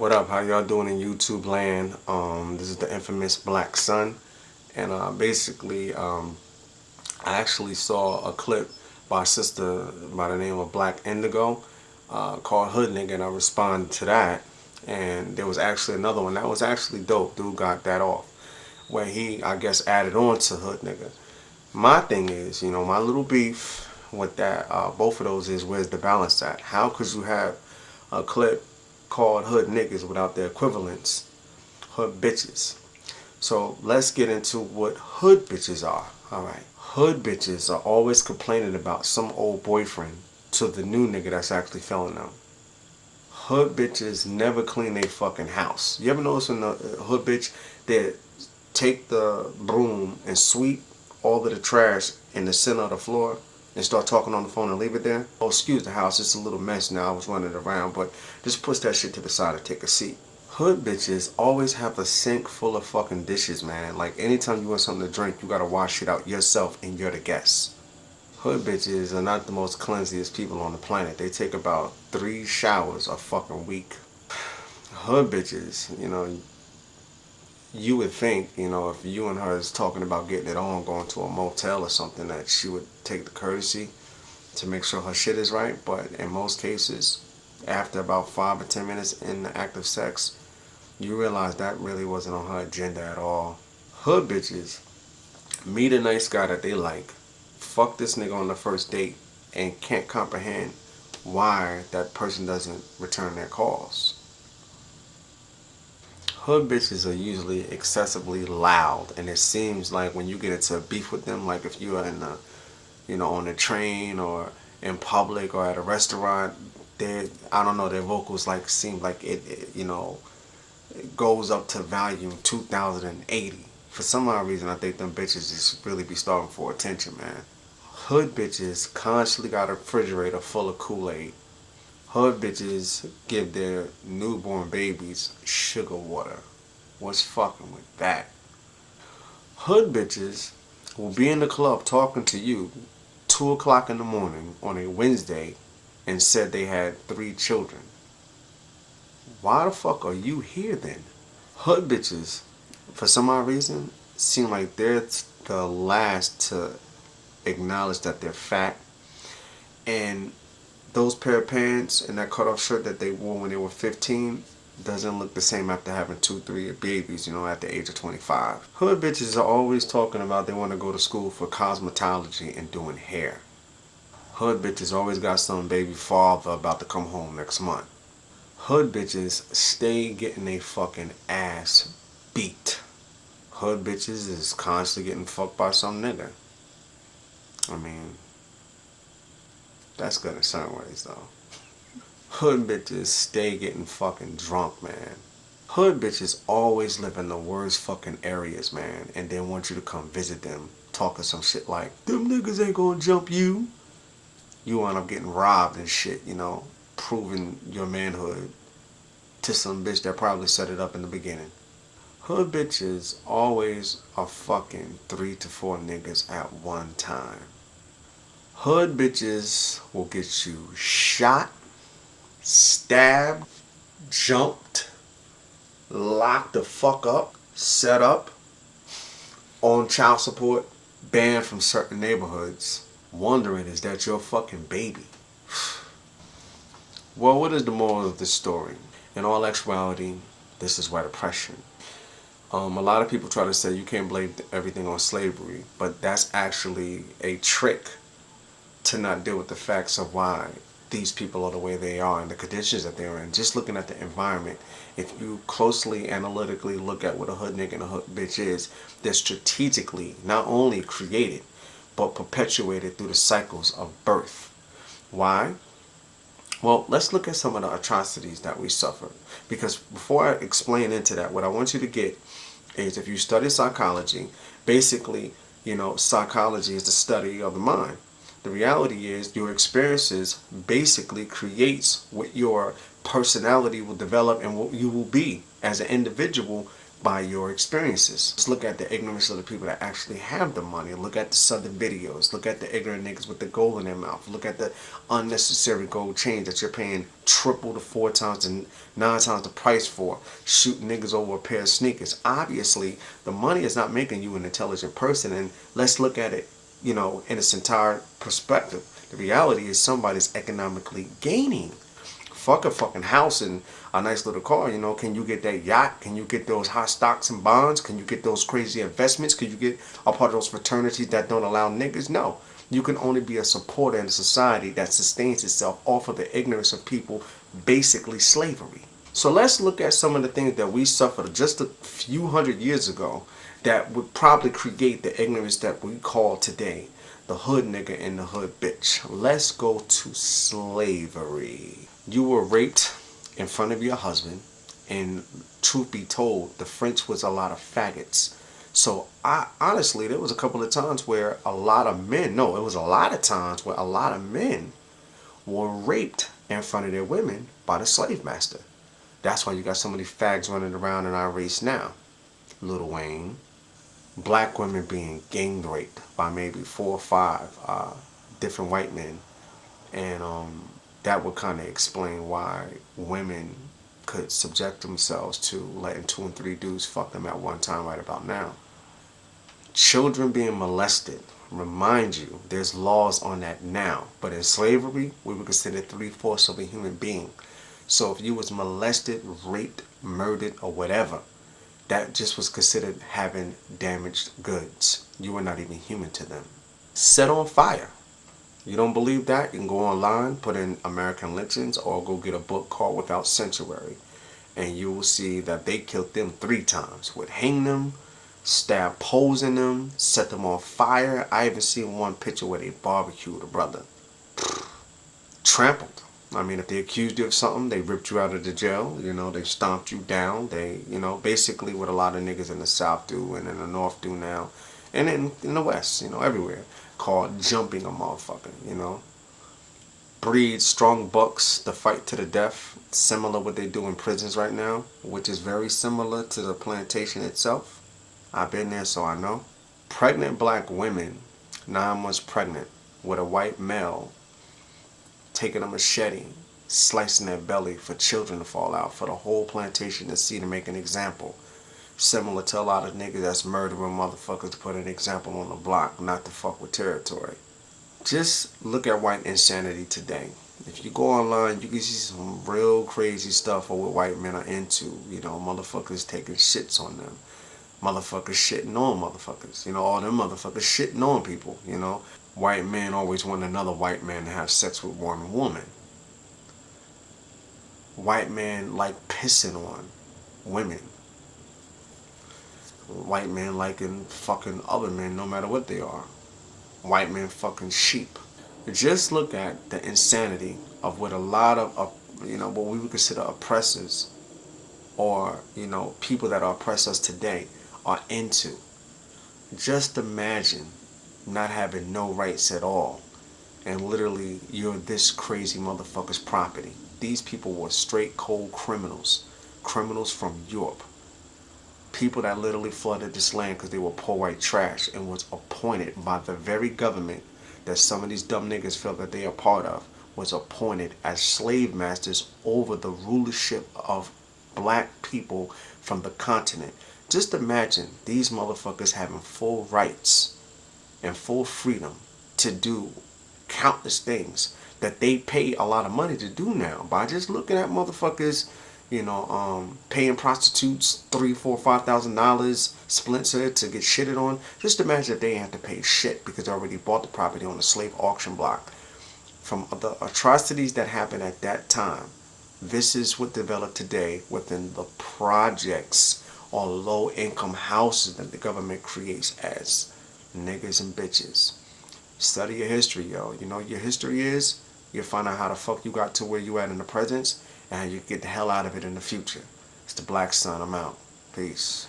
What up? How y'all doing in YouTube land? This is the infamous Black Sun, and I actually saw a clip by a sister by the name of Black Indigo called Hood Nigga, and I responded to that. And there was actually another one that was actually dope. Dude got that off, where he, I guess, added on to Hood Nigga. My thing is, my little beef with that, both of those is where's the balance at? How could you have a clip called Hood Niggas without the equivalents, Hood Bitches? So let's get into what Hood Bitches are. Alright. Hood Bitches are always complaining about some old boyfriend to the new nigga that's actually feeling them. Hood Bitches never clean their fucking house. You ever notice when the hood bitch, they take the broom and sweep all of the trash in the center of the floor and start talking on the phone and leave it there? Oh, excuse the house, it's a little mess now, I was running around, but just push that shit to the side and take a seat. Hood bitches always have a sink full of fucking dishes, man. Like, anytime you want something to drink, you gotta wash it out yourself and you're the guest. Hood bitches are not the most cleansiest people on the planet. They take about 3 showers a fucking week. Hood bitches, you would think, if you and her is talking about getting it on, going to a motel or something, that she would take the courtesy to make sure her shit is right. But in most cases, after about 5 or 10 minutes in the act of sex, you realize that really wasn't on her agenda at all. Hood bitches meet a nice guy that they like, fuck this nigga on the first date, and can't comprehend why that person doesn't return their calls. Hood bitches are usually excessively loud, and it seems like when you get into a beef with them, like if you are in the, on the train or in public or at a restaurant, I don't know, their vocals like seem like it goes up to volume 2080. For some odd reason, I think them bitches just really be starving for attention, man. Hood bitches constantly got a refrigerator full of Kool-Aid. Hood bitches give their newborn babies sugar water. What's fucking with that? Hood bitches will be in the club talking to you 2 o'clock in the morning on a Wednesday and said they had 3 children. Why the fuck are you here then? Hood bitches, for some odd reason, seem like they're the last to acknowledge that they're fat, and those pair of pants and that cutoff shirt that they wore when they were 15 doesn't look the same after having 2-3 babies, at the age of 25. Hood bitches are always talking about they want to go to school for cosmetology and doing hair. Hood bitches always got some baby father about to come home next month. Hood bitches stay getting their fucking ass beat. Hood bitches is constantly getting fucked by some nigga. I mean, that's good in certain ways though. Hood bitches stay getting fucking drunk, man. Hood bitches always live in the worst fucking areas, man, and then want you to come visit them, talking some shit like, them niggas ain't gonna jump you. You wind up getting robbed and shit, proving your manhood to some bitch that probably set it up in the beginning. Hood bitches always are fucking 3 to 4 niggas at one time. Hood bitches will get you shot, stabbed, jumped, locked the fuck up, set up, on child support, banned from certain neighborhoods, wondering, is that your fucking baby? Well, what is the moral of this story? In all actuality, this is white oppression. A lot of people try to say you can't blame everything on slavery, but that's actually a trick to not deal with the facts of why these people are the way they are and the conditions that they're in. Just looking at the environment, if you closely analytically look at what a hood nigga and a hood bitch is, they're strategically not only created but perpetuated through the cycles of birth. Why? Well, let's look at some of the atrocities that we suffer. Because before I explain into that, what I want you to get is, if you study psychology, basically, psychology is the study of the mind. The reality is your experiences basically creates what your personality will develop and what you will be as an individual by your experiences. Let's look at the ignorance of the people that actually have the money. Look at the Southern videos. Look at the ignorant niggas with the gold in their mouth. Look at the unnecessary gold chains that you're paying triple to 4 times and 9 times the price for. Shooting niggas over a pair of sneakers. Obviously, the money is not making you an intelligent person. And let's look at it, in its entire perspective. The reality is somebody's economically gaining. Fuck a fucking house and a nice little car, Can you get that yacht? Can you get those hot stocks and bonds? Can you get those crazy investments? Can you get a part of those fraternities that don't allow niggas? No. You can only be a supporter in a society that sustains itself off of the ignorance of people, basically slavery. So let's look at some of the things that we suffered just a few hundred years ago that would probably create the ignorance that we call today the hood nigga and the hood bitch. Let's go to slavery. You were raped in front of your husband, and truth be told, the French was a lot of faggots. So honestly, there was a couple of times where a lot of men were raped in front of their women by the slave master. That's why you got so many fags running around in our race now. Lil Wayne. Black women being gang raped by maybe 4 or 5 different white men. And that would kind of explain why women could subject themselves to letting 2 and 3 dudes fuck them at one time right about now. Children being molested. Remind you, there's laws on that now. But in slavery, we were considered 3/4 of a human being. So if you was molested, raped, murdered, or whatever, that just was considered having damaged goods. You were not even human to them. Set on fire. You don't believe that? You can go online, put in American lynchings, or go get a book called Without Sanctuary. And you will see that they killed them 3 times. Would hang them, stab holes in them, set them on fire. I even seen one picture where they barbecued a brother. Trampled. I mean, if they accused you of something, they ripped you out of the jail, they stomped you down. They, basically what a lot of niggas in the South do and in the North do now. And in the West, everywhere. Called jumping a motherfucker, Breed strong bucks to fight to the death. Similar what they do in prisons right now, which is very similar to the plantation itself. I've been there, so I know. Pregnant black women, 9 months pregnant, with a white male taking a machete, slicing their belly for children to fall out, for the whole plantation to see, to make an example. Similar to a lot of niggas that's murdering motherfuckers to put an example on the block, not to fuck with territory. Just look at white insanity today. If you go online, you can see some real crazy stuff of what white men are into. Motherfuckers taking shits on them. Motherfuckers shitting on motherfuckers. All them motherfuckers shitting on people, White men always want another white man to have sex with one woman. White men like pissing on women. White men liking fucking other men no matter what they are. White men fucking sheep. Just look at the insanity of what a lot of, what we would consider oppressors or, people that oppress us today are into. Just imagine not having no rights at all, and literally you're this crazy motherfucker's property. These people were straight cold criminals from Europe, people that literally flooded this land because they were poor white trash and was appointed by the very government that some of these dumb niggas feel that they are part of, was appointed as slave masters over the rulership of black people from the continent. Just imagine these motherfuckers having full rights and full freedom to do countless things that they pay a lot of money to do now by just looking at motherfuckers, paying prostitutes $3,000, $4,000, $5,000 splinter to get shitted on. Just imagine if they have to pay shit because they already bought the property on a slave auction block. From the atrocities that happened at that time, this is what developed today within the projects or low income houses that the government creates as niggas and bitches. Study your history, yo. You know what your history is? You'll find out how the fuck you got to where you at in the present and how you get the hell out of it in the future. It's the Black Sun. I'm out. Peace.